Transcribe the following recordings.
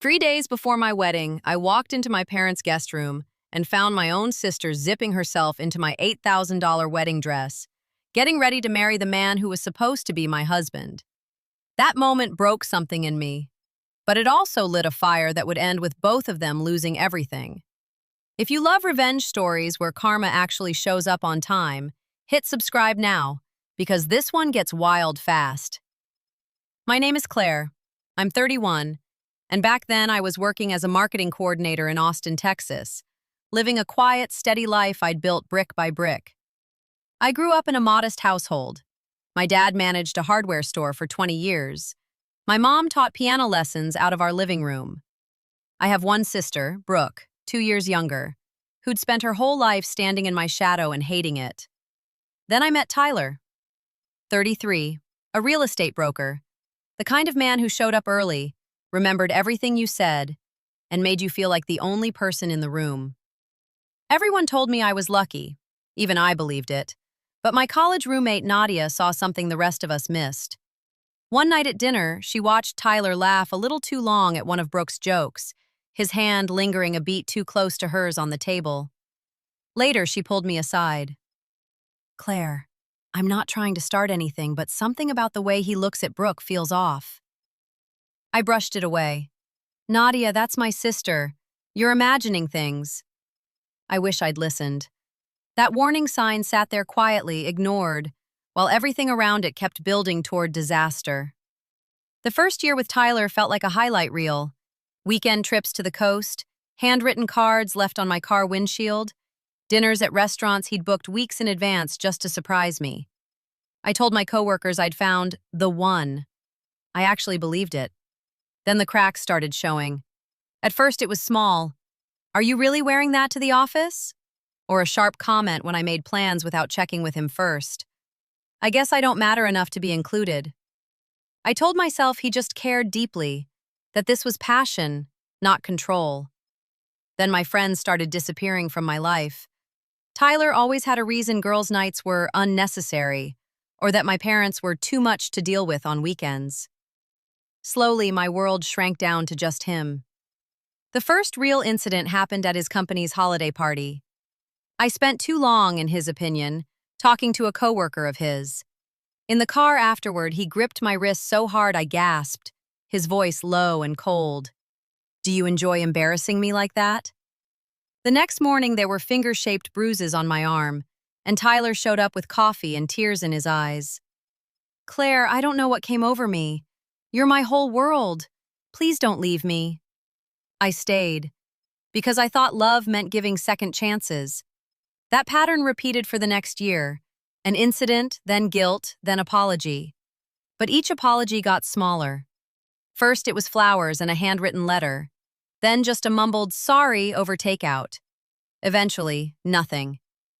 3 days before my wedding, I walked into my parents' guest room and found my own sister zipping herself into my $8,000 wedding dress, getting ready to marry the man who was supposed to be my husband. That moment broke something in me, but it also lit a fire that would end with both of them losing everything. If you love revenge stories where karma actually shows up on time, hit subscribe now, because this one gets wild fast. My name is Claire. I'm 31. And back then, I was working as a marketing coordinator in Austin, Texas, living a quiet, steady life I'd built brick by brick. I grew up in a modest household. My dad managed a hardware store for 20 years. My mom taught piano lessons out of our living room. I have one sister, Brooke, 2 years younger, who'd spent her whole life standing in my shadow and hating it. Then I met Tyler, 33, a real estate broker, the kind of man who showed up early, remembered everything you said, and made you feel like the only person in the room. Everyone told me I was lucky. Even I believed it. But my college roommate Nadia saw something the rest of us missed. One night at dinner, she watched Tyler laugh a little too long at one of Brooke's jokes, his hand lingering a beat too close to hers on the table. Later, she pulled me aside. "Claire, I'm not trying to start anything, but something about the way he looks at Brooke feels off." I brushed it away. "Nadia, that's my sister. You're imagining things." I wish I'd listened. That warning sign sat there quietly, ignored, while everything around it kept building toward disaster. The first year with Tyler felt like a highlight reel. Weekend trips to the coast, handwritten cards left on my car windshield, dinners at restaurants he'd booked weeks in advance just to surprise me. I told my coworkers I'd found the one. I actually believed it. Then the cracks started showing. At first it was small. "Are you really wearing that to the office?" Or a sharp comment when I made plans without checking with him first. "I guess I don't matter enough to be included." I told myself he just cared deeply, that this was passion, not control. Then my friends started disappearing from my life. Tyler always had a reason girls' nights were unnecessary, or that my parents were too much to deal with on weekends. Slowly, my world shrank down to just him. The first real incident happened at his company's holiday party. I spent too long, in his opinion, talking to a coworker of his. In the car afterward, he gripped my wrist so hard I gasped, his voice low and cold. "Do you enjoy embarrassing me like that?" The next morning, there were finger-shaped bruises on my arm, and Tyler showed up with coffee and tears in his eyes. "Claire, I don't know what came over me. You're my whole world. Please don't leave me." I stayed, because I thought love meant giving second chances. That pattern repeated for the next year. An incident, then guilt, then apology. But each apology got smaller. First it was flowers and a handwritten letter. Then just a mumbled sorry over takeout. Eventually, nothing.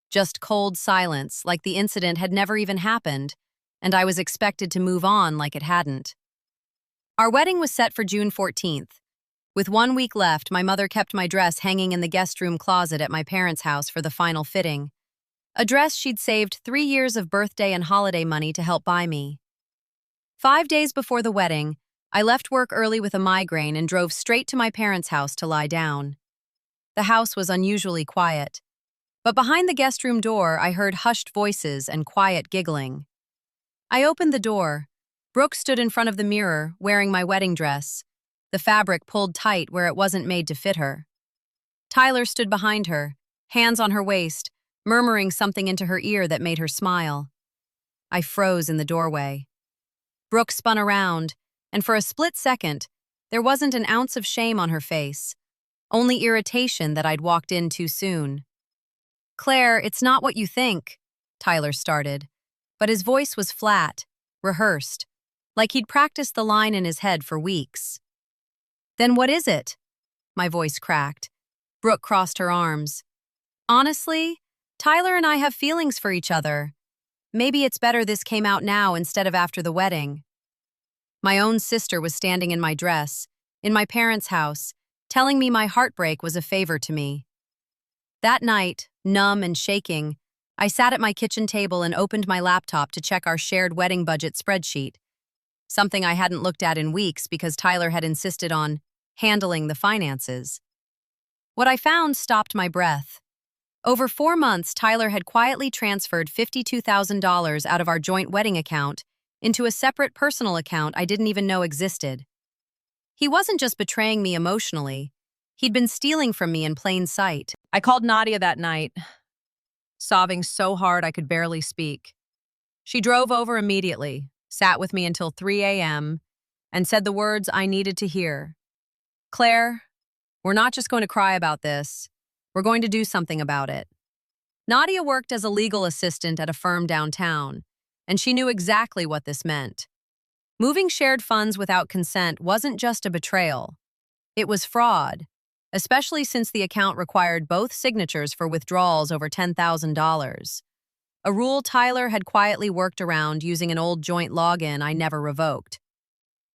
Just cold silence, like the incident had never even happened, and I was expected to move on like it hadn't. Our wedding was set for June 14th. With 1 week left, my mother kept my dress hanging in the guest room closet at my parents' house for the final fitting. A dress she'd saved 3 years of birthday and holiday money to help buy me. 5 days before the wedding, I left work early with a migraine and drove straight to my parents' house to lie down. The house was unusually quiet. But behind the guest room door, I heard hushed voices and quiet giggling. I opened the door. Brooke stood in front of the mirror, wearing my wedding dress, the fabric pulled tight where it wasn't made to fit her. Tyler stood behind her, hands on her waist, murmuring something into her ear that made her smile. I froze in the doorway. Brooke spun around, and for a split second, there wasn't an ounce of shame on her face, only irritation that I'd walked in too soon. "Claire, it's not what you think," Tyler started, but his voice was flat, rehearsed, like he'd practiced the line in his head for weeks. "Then what is it?" My voice cracked. Brooke crossed her arms. "Honestly, Tyler and I have feelings for each other. Maybe it's better this came out now instead of after the wedding." My own sister was standing in my dress, in my parents' house, telling me my heartbreak was a favor to me. That night, numb and shaking, I sat at my kitchen table and opened my laptop to check our shared wedding budget spreadsheet, something I hadn't looked at in weeks because Tyler had insisted on handling the finances. What I found stopped my breath. Over 4 months, Tyler had quietly transferred $52,000 out of our joint wedding account into a separate personal account I didn't even know existed. He wasn't just betraying me emotionally, he'd been stealing from me in plain sight. I called Nadia that night, sobbing so hard I could barely speak. She drove over immediately, sat with me until 3 a.m., and said the words I needed to hear. "Claire, we're not just going to cry about this. We're going to do something about it." Nadia worked as a legal assistant at a firm downtown, and she knew exactly what this meant. Moving shared funds without consent wasn't just a betrayal. It was fraud, especially since the account required both signatures for withdrawals over $10,000. A rule Tyler had quietly worked around using an old joint login I never revoked.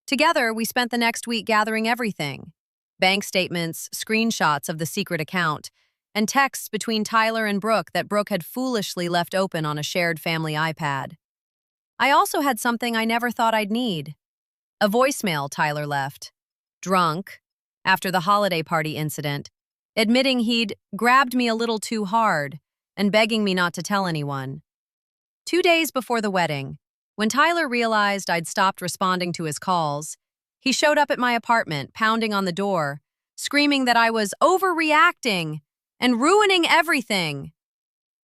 Together, we spent the next week gathering everything: bank statements, screenshots of the secret account, and texts between Tyler and Brooke that Brooke had foolishly left open on a shared family iPad. I also had something I never thought I'd need: a voicemail Tyler left, drunk, after the holiday party incident, admitting he'd grabbed me a little too hard and begging me not to tell anyone. 2 days before the wedding, when Tyler realized I'd stopped responding to his calls, he showed up at my apartment, pounding on the door, screaming that I was overreacting and ruining everything.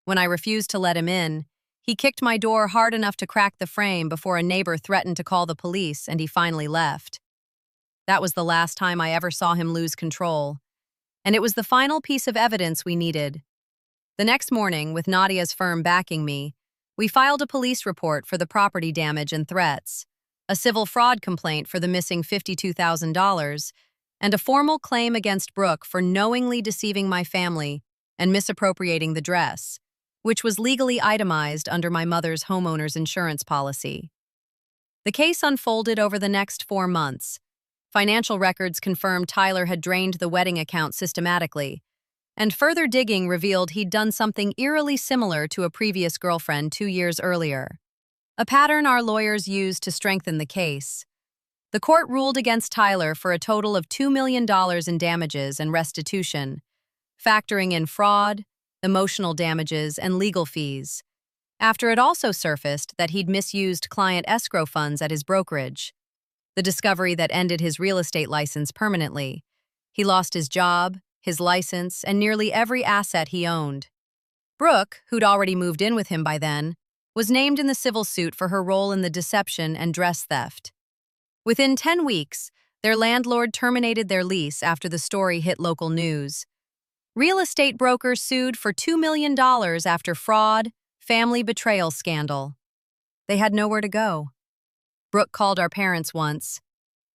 When I refused to let him in, he kicked my door hard enough to crack the frame before a neighbor threatened to call the police, and he finally left. That was the last time I ever saw him lose control, and it was the final piece of evidence we needed. The next morning, with Nadia's firm backing me, we filed a police report for the property damage and threats, a civil fraud complaint for the missing $52,000, and a formal claim against Brooke for knowingly deceiving my family and misappropriating the dress, which was legally itemized under my mother's homeowner's insurance policy. The case unfolded over the next 4 months. Financial records confirmed Tyler had drained the wedding account systematically, and further digging revealed he'd done something eerily similar to a previous girlfriend 2 years earlier, a pattern our lawyers used to strengthen the case. The court ruled against Tyler for a total of $2 million in damages and restitution, factoring in fraud, emotional damages, and legal fees, after it also surfaced that he'd misused client escrow funds at his brokerage, the discovery that ended his real estate license permanently. He lost his job, his license, and nearly every asset he owned. Brooke, who'd already moved in with him by then, was named in the civil suit for her role in the deception and dress theft. Within 10 weeks, their landlord terminated their lease after the story hit local news. Real estate brokers sued for $2 million after fraud, family betrayal scandal. They had nowhere to go. Brooke called our parents once,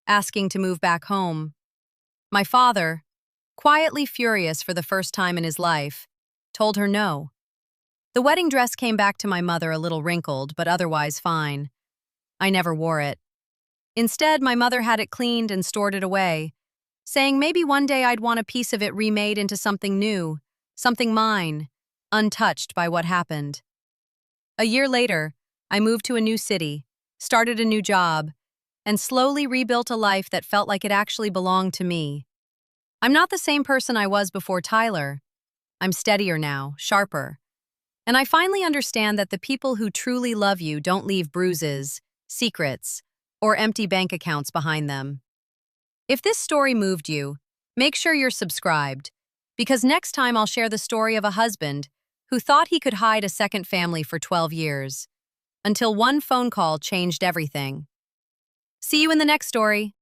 asking to move back home. My father, quietly furious for the first time in his life, told her no. The wedding dress came back to my mother a little wrinkled, but otherwise fine. I never wore it. Instead, my mother had it cleaned and stored it away, saying maybe one day I'd want a piece of it remade into something new, something mine, untouched by what happened. A year later, I moved to a new city, started a new job, and slowly rebuilt a life that felt like it actually belonged to me. I'm not the same person I was before Tyler. I'm steadier now, sharper. And I finally understand that the people who truly love you don't leave bruises, secrets, or empty bank accounts behind them. If this story moved you, make sure you're subscribed, because next time I'll share the story of a husband who thought he could hide a second family for 12 years, until one phone call changed everything. See you in the next story.